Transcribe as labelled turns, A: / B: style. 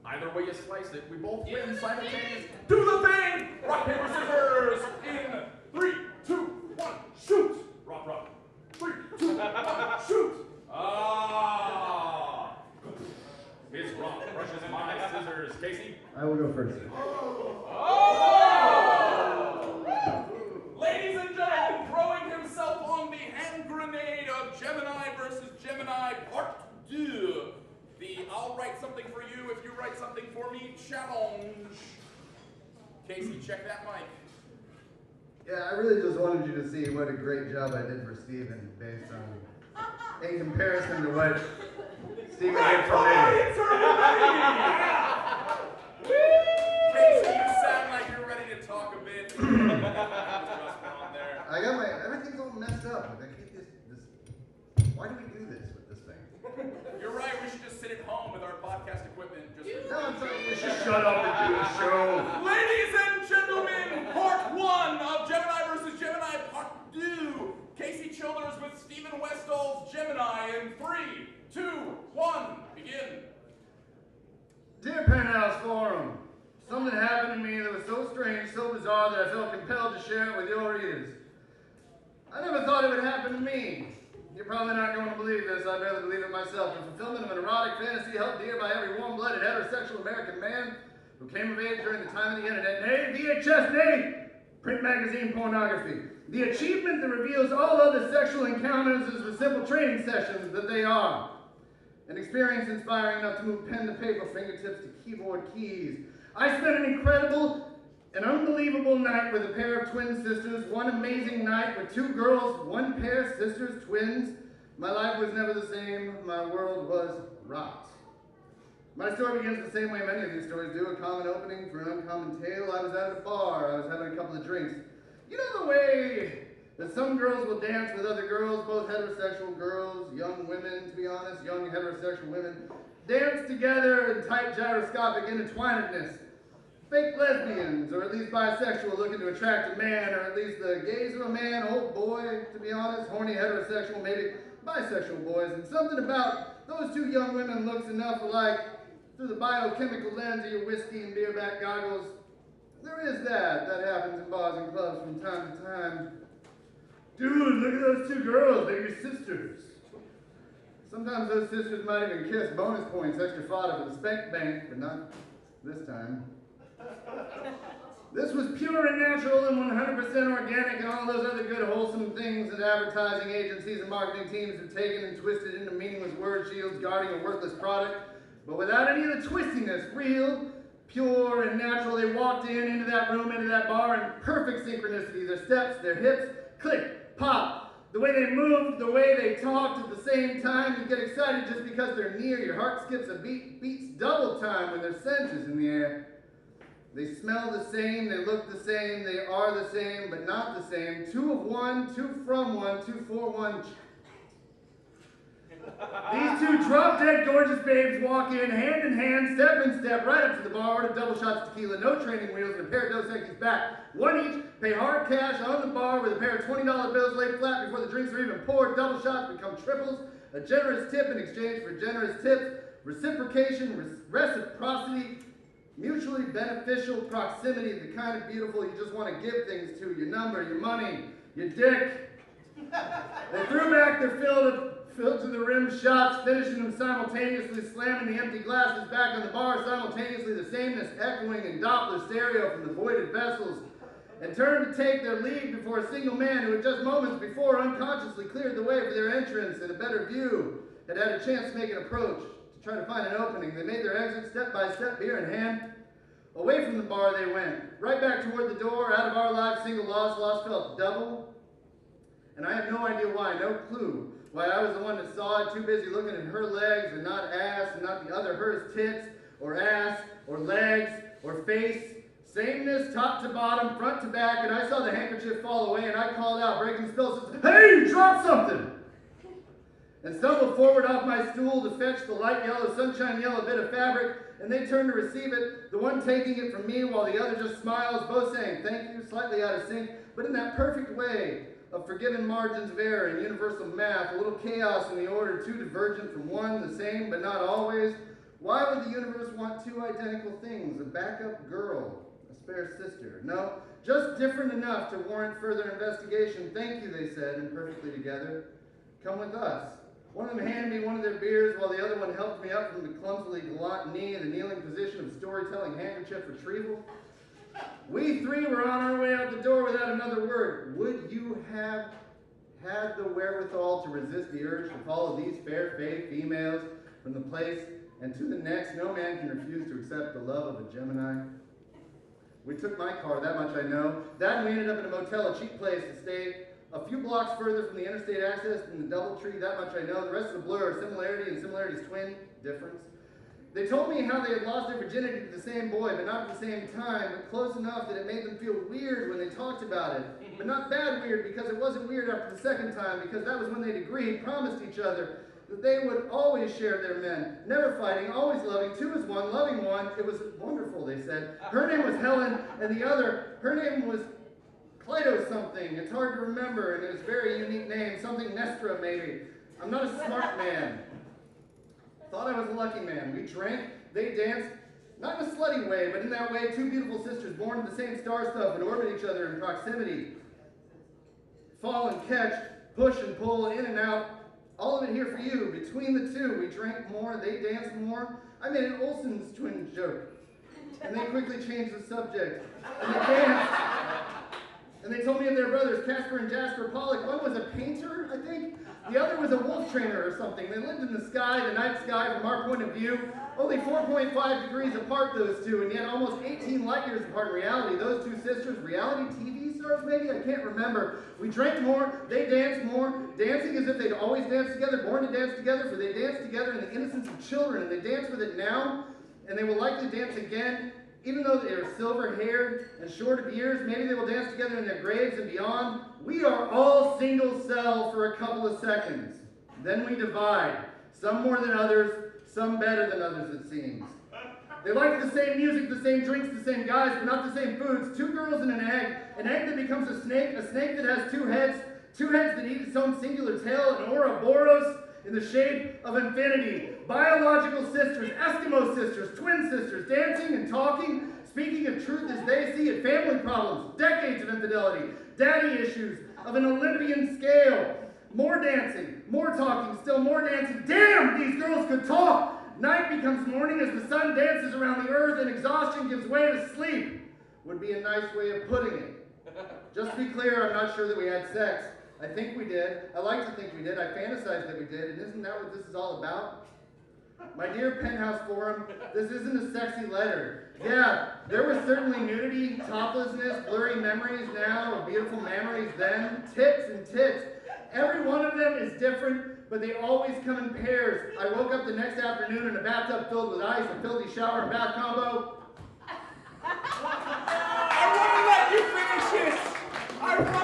A: Either way you slice it, we both win simultaneously. Do the thing! Rock, paper, scissors! In 3, 2, 1, shoot! Rock, rock. 3, 2, 1, shoot! Ah! His rock brushes my scissors. Casey?
B: I will go first.
A: Ladies and gentlemen, throwing himself on the hand grenade of Gemini versus Gemini Part 2. The I'll write something for you if you write something for me challenge. Casey, check that mic.
B: Yeah, I really just wanted you to see what a great job I did for Steven based on, in comparison to what Steven did for me.
A: Casey, you sound like you're ready to talk a bit.
B: I got everything's all messed up. I hate this, why do we do this with this thing?
A: You're right, we should just sit at home with our podcast equipment.
B: No, I'm sorry, we should shut up and do the show.
A: Ladies and gentlemen, Part 1 of Gemini versus Gemini Part 2. Casey Childers with Stephen Westdahl's Gemini in 3, 2, 1, begin.
B: Dear Penthouse Forum, something happened to me that was so strange, so bizarre that I felt compelled to share it with your readers. I never thought it would happen to me. You're probably not going to believe this, I barely believe it myself. The fulfillment of an erotic fantasy held dear by every warm-blooded heterosexual American man who came of age during the time of the internet, nay, VHS, nay, print magazine pornography. The achievement that reveals all other sexual encounters as the simple training sessions that they are. An experience inspiring enough to move pen to paper, fingertips to keyboard keys. I spent an incredible and unbelievable night with a pair of twin sisters, one amazing night with two girls, one pair, sisters, twins. My life was never the same, my world was rocked. My story begins the same way many of these stories do, a common opening for an uncommon tale. I was at a bar, I was having a couple of drinks. You know the way that some girls will dance with other girls, both heterosexual girls, young women, to be honest, young heterosexual women, dance together in tight gyroscopic intertwinedness. Fake lesbians, or at least bisexual, looking to attract a man, or at least the gaze of a man, old boy, to be honest, horny heterosexual, maybe bisexual boys, and something about those two young women looks enough alike through the biochemical lens of your whiskey and beer-back goggles. There is that happens in bars and clubs from time to time. Dude, look at those two girls, they're your sisters. Sometimes those sisters might even kiss. Bonus points, extra fodder for the spank bank, but not this time. This was pure and natural and 100% organic, and all those other good wholesome things that advertising agencies and marketing teams have taken and twisted into meaningless word shields guarding a worthless product. But without any of the twistiness, real, pure, and natural, they walked into that room, into that bar in perfect synchronicity. Their steps, their hips, click, pop. The way they moved, the way they talked at the same time. You get excited just because they're near. Your heart skips a beat, beats double time when their scent is in the air. They smell the same, they look the same, they are the same, but not the same. Two of one, two from one, two for one. These two drop-dead gorgeous babes walk in hand, step in step, right up to the bar, order double shots of tequila, no training wheels, and a pair of Dos Equis back. One each, pay hard cash on the bar with a pair of $20 bills laid flat before the drinks are even poured. Double shots become triples, a generous tip in exchange for generous tips, reciprocation, reciprocity, mutually beneficial proximity, the kind of beautiful you just want to give things to, your number, your money, your dick. They threw back their filled to the rim shots, finishing them simultaneously, slamming the empty glasses back on the bar, simultaneously the sameness echoing in Doppler stereo from the voided vessels, and turned to take their leave before a single man who had just moments before unconsciously cleared the way for their entrance and a better view, had had a chance to make an approach. Try to find an opening. They made their exit step by step, beer in hand. Away from the bar they went, right back toward the door, out of our lives, single loss felt double. And I have no idea why, no clue why I was the one that saw it, too busy looking at her legs and not ass, and not the other, hers tits, or ass, or legs, or face. Sameness, top to bottom, front to back, and I saw the handkerchief fall away, and I called out, breaking spills, "Hey, you dropped something!" And stumbled forward off my stool to fetch the light yellow, sunshine yellow bit of fabric, and they turned to receive it, the one taking it from me while the other just smiles, both saying thank you, slightly out of sync, but in that perfect way of forgiven margins of error and universal math, a little chaos in the order, too divergent from one, the same, but not always. Why would the universe want two identical things? A backup girl, a spare sister? No, just different enough to warrant further investigation. Thank you, they said, and perfectly together. Come with us. One of them handed me one of their beers while the other one helped me up from the clumsily gallant knee in the kneeling position of storytelling handkerchief retrieval. We three were on our way out the door without another word. Would you have had the wherewithal to resist the urge to follow these fair-faced females from the place and to the next? No man can refuse to accept the love of a Gemini. We took my car, that much I know. That and we ended up in a motel, a cheap place to stay. A few blocks further from the interstate access and the DoubleTree, that much I know. The rest of the blur are similarity and similarity's twin difference. They told me how they had lost their virginity to the same boy, but not at the same time, but close enough that it made them feel weird when they talked about it. But not bad weird, because it wasn't weird after the second time, because that was when they'd agreed, promised each other, that they would always share their men, never fighting, always loving, two as one, loving one. It was wonderful, they said. Her name was Helen, and the other, her name was Plato something. It's hard to remember, and it was a very unique name, something Nestra maybe. I'm not a smart man. Thought I was a lucky man. We drank, they danced, not in a slutty way, but in that way, two beautiful sisters born of the same star stuff and orbit each other in proximity. Fall and catch, push and pull, in and out, all of it here for you. Between the two, we drank more, they danced more. I made an Olsen's twin joke, and they quickly changed the subject. And they danced. And they told me of their brothers, Casper and Jasper Pollock. One was a painter, I think. The other was a wolf trainer or something. They lived in the sky, the night sky, from our point of view. Only 4.5 degrees apart, those two, and yet almost 18 light years apart in reality. Those two sisters, reality TV stars maybe? I can't remember. We drank more, they danced more, dancing as if they'd always danced together, born to dance together, for they danced together in the innocence of children, and they dance with it now, and they will likely dance again. Even though they are silver-haired and short of years, maybe they will dance together in their graves and beyond. We are all single cell for a couple of seconds. Then we divide. Some more than others, some better than others, it seems. They like the same music, the same drinks, the same guys, but not the same foods. Two girls and an egg that becomes a snake that has two heads that eat its own singular tail, an Ouroboros in the shape of infinity. Biological sisters, Eskimo sisters, twin sisters, dancing and talking, speaking of truth as they see it, family problems, decades of infidelity, daddy issues of an Olympian scale, more dancing, more talking, still more dancing. Damn, these girls could talk! Night becomes morning as the sun dances around the earth and exhaustion gives way to sleep. Would be a nice way of putting it. Just to be clear, I'm not sure that we had sex. I think we did. I like to think we did. I fantasize that we did. And isn't that what this is all about? My dear Penthouse Forum, this isn't a sexy letter. Yeah, there was certainly nudity, toplessness, blurry memories now of beautiful memories then, tits and tits. Every one of them is different, but they always come in pairs. I woke up the next afternoon in a bathtub filled with ice, a filthy shower and bath combo.
C: I want to let you finish this. I want